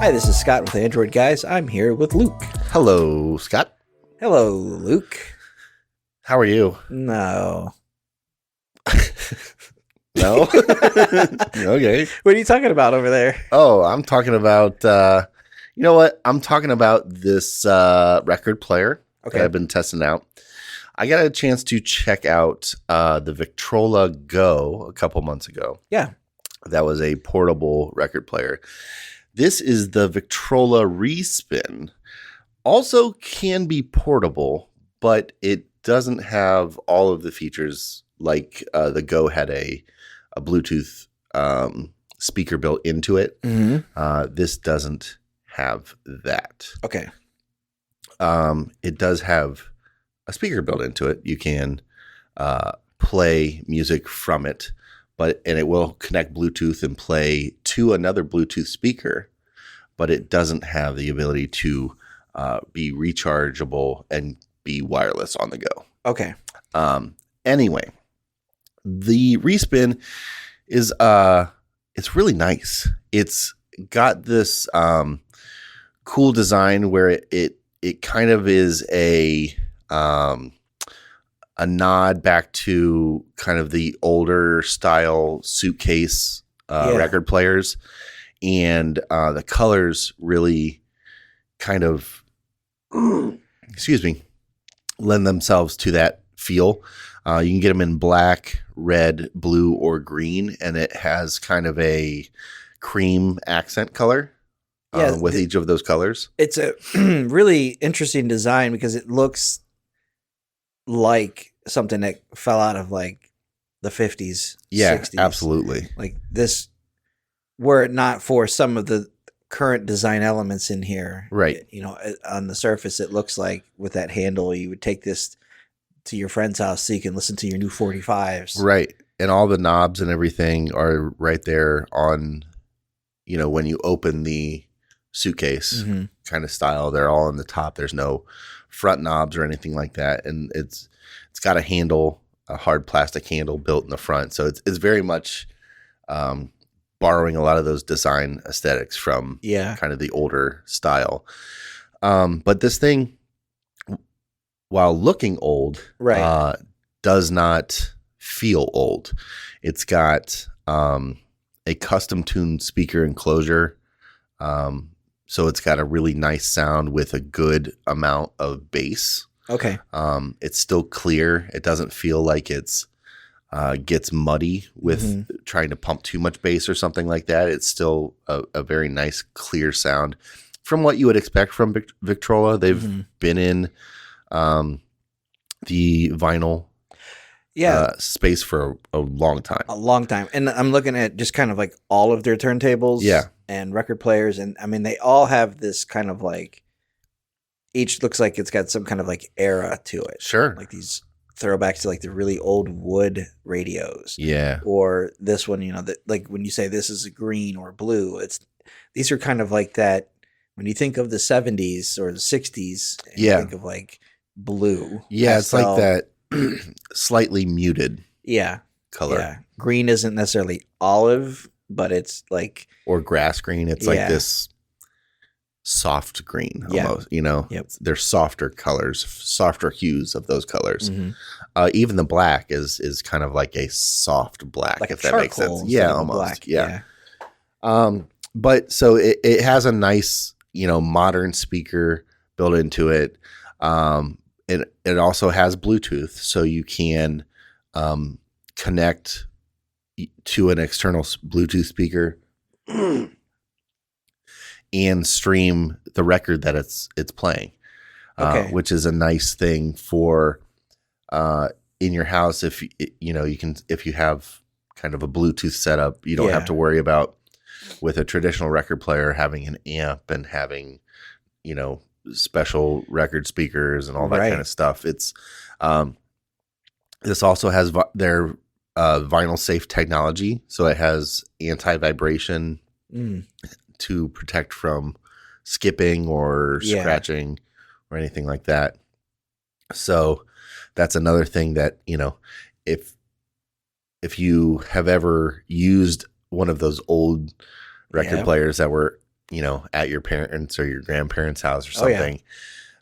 Hi, this is Scott with Android Guys. I'm here with Luke. Hello, Scott. Hello, Luke. How are you? No. No? Okay. What are you talking about over there? Oh, I'm talking about, you know what? I'm talking about this record player that I've been testing out. I got a chance to check out the Victrola Go a couple months ago. Yeah. That was a portable record player. This is the Victrola Re-Spin. Also can be portable, but it doesn't have all of the features like the Go had a Bluetooth speaker built into it. Mm-hmm. This doesn't have that. Okay. It does have a speaker built into it. You can play music from it, and it will connect Bluetooth and play to another Bluetooth speaker, but it doesn't have the ability to be rechargeable and be wireless on the go. Okay. Anyway, the Re-Spin is it's really nice. It's got this cool design where it kind of is a nod back to kind of the older style suitcase record players, and the colors really kind of lend themselves to that feel. You can get them in black, red, blue, or green, and it has kind of a cream accent color with each of those colors. It's a really interesting design because it looks like something that fell out of like the 50s, 60s. Absolutely. Like this, were it not for some of the current design elements in here. Right. On the surface, it looks like with that handle, you would take this to your friend's house so you can listen to your new 45s. Right. And all the knobs and everything are right there on, when you open the suitcase kind of style, they're all on the top. There's no front knobs or anything like that. And it's got a handle, a hard plastic handle built in the front. So it's very much borrowing a lot of those design aesthetics from kind of the older style. But this thing, while looking old, does not feel old. It's got a custom tuned speaker enclosure. So it's got a really nice sound with a good amount of bass. Okay. It's still clear. It doesn't feel like it's gets muddy with trying to pump too much bass or something like that. It's still a very nice, clear sound from what you would expect from Victrola. They've been in the vinyl space for a long time. A long time. And I'm looking at just kind of like all of their turntables and record players. And I mean, they all have this kind of like, each looks like it's got some kind of like era to it. Sure. Like these throwbacks to like the really old wood radios. Yeah. Or this one, like when you say this is a green or blue, these are kind of like that. When you think of the 70s or the 60s, you think of like blue. Yeah, pastel. it's like that slightly muted color. Yeah. Green isn't necessarily olive, but it's like... Or grass green. It's like this soft green almost, They're softer colors, softer hues of those colors. Even the black is kind of like a soft black, like if that makes sense. Yeah, almost. Black. Yeah. But so it has a nice, modern speaker built into it. It also has Bluetooth, so you can connect to an external Bluetooth speaker and stream the record that it's playing, which is a nice thing for in your house. If if you have kind of a Bluetooth setup, you don't have to worry about with a traditional record player having an amp and having special record speakers and all that kind of stuff. It's this also has their vinyl safe technology, so it has anti-vibration to protect from skipping or scratching or anything like that. So that's another thing that, if you have ever used one of those old record players that were at your parents or your grandparents' house or something,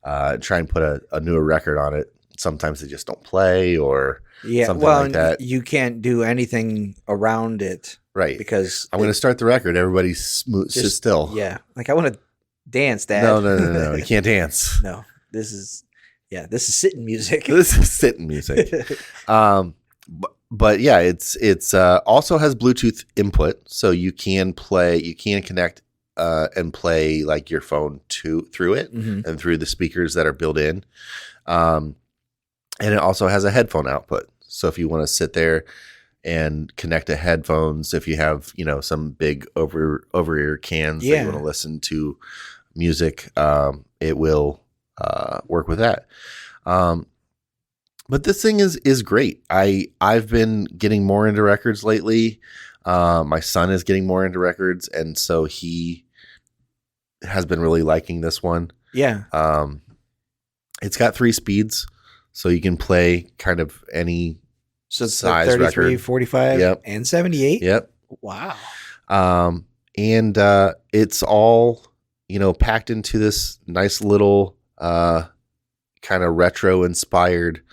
try and put a newer record on it. Sometimes they just don't play or something like that. You can't do anything around it. Right. Because I'm going to start the record. Everybody sit still. Yeah. Like, I want to dance, Dad. No. You can't dance. No. This is sitting music. This is sitting music. But yeah, it's also has Bluetooth input, so you can connect and play like your phone through it and through the speakers that are built in. And it also has a headphone output. So if you want to sit there and connect to headphones, if you have, some big over ear cans that you want to listen to music, it will work with that. But this thing is great. I've been getting more into records lately. My son is getting more into records, and so he has been really liking this one. Yeah. It's got 3 speeds, so you can play kind of any size 33, record. 45, and 78? Yep. Wow. And it's all, packed into this nice little kind of retro inspired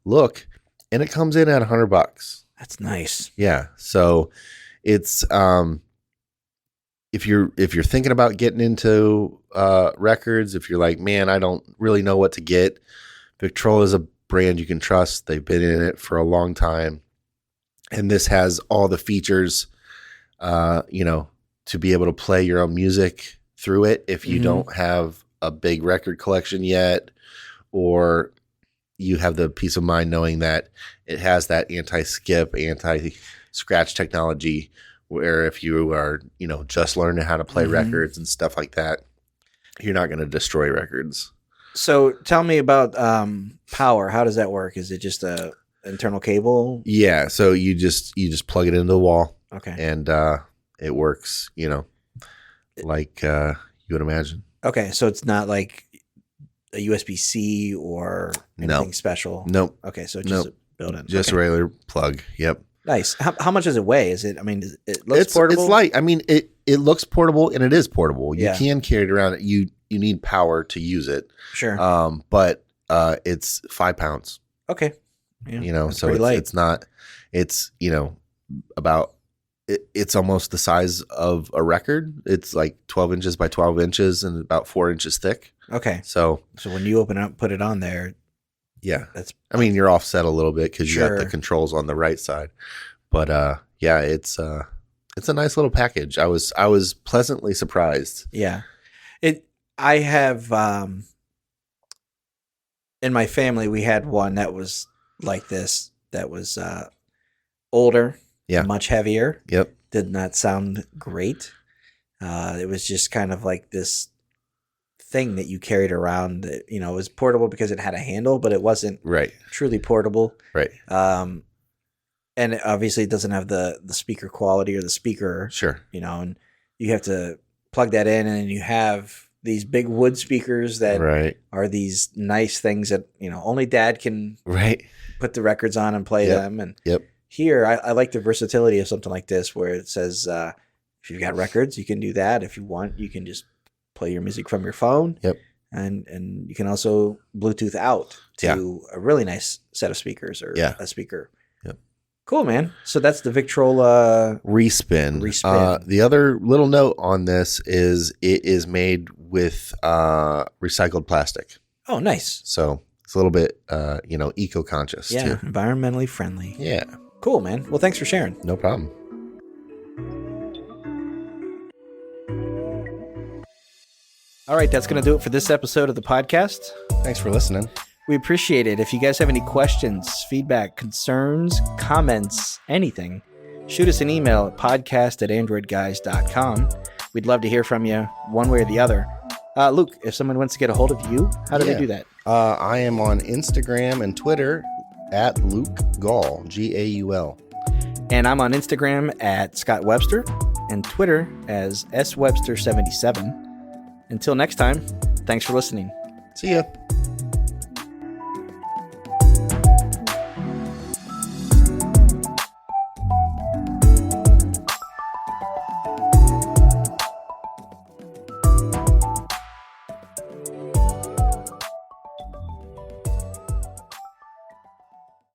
look, and it comes in at $100. That's nice. Yeah. So it's if you're thinking about getting into records, if you're like, man, I don't really know what to get, Victrola is a brand you can trust. They've been in it for a long time, and this has all the features, to be able to play your own music through it if you don't have a big record collection yet, or you have the peace of mind knowing that it has that anti-skip, anti-scratch technology, where if you are, just learning how to play records and stuff like that, you're not going to destroy records. So tell me about power. How does that work? Is it just a internal cable? Yeah. So you just plug it into the wall. Okay. And it works, like you would imagine. Okay. So it's not like a USB-C or anything special? Nope. Okay. So it's just a built-in. Just a regular plug. Yep. Nice. How much does it weigh? It looks portable? It's light. I mean, it looks portable, and it is portable. You can carry it around. You need power to use it. Sure. But it's 5 pounds. Okay. Yeah, so it's not, it's, about, it's almost the size of a record. It's like 12 inches by 12 inches and about 4 inches thick. Okay. So when you open it up, put it on there. Yeah. You're offset a little bit because you got the controls on the right side. But it's a nice little package. I was pleasantly surprised. Yeah. I have in my family we had one that was like this, that was older, much heavier. Yep. Did not sound great. It was just kind of like this thing that you carried around that, it was portable because it had a handle, but it wasn't truly portable. Right. And obviously it doesn't have the speaker quality or the speaker. Sure. And you have to plug that in, and then you have these big wood speakers that are these nice things that, only Dad can put the records on and play them. And here I like the versatility of something like this, where it says, if you've got records, you can do that. If you want, you can just play your music from your phone. Yep. And you can also Bluetooth out to a really nice set of speakers or a speaker. Yep. Cool, man. So that's the Victrola Re-Spin. The other little note on this is it is made with recycled plastic. Oh, nice. So it's a little bit, eco-conscious too. Environmentally friendly. Yeah. Cool, man. Well, thanks for sharing. No problem. All right, that's going to do it for this episode of the podcast. Thanks for listening. We appreciate it. If you guys have any questions, feedback, concerns, comments, anything, shoot us an email at podcast@AndroidGuys.com. We'd love to hear from you one way or the other. Luke, if someone wants to get a hold of you, how do they do that? I am on Instagram and Twitter at Luke Gaul, Gaul. And I'm on Instagram at Scott Webster and Twitter as swebster77. Until next time, thanks for listening. See ya.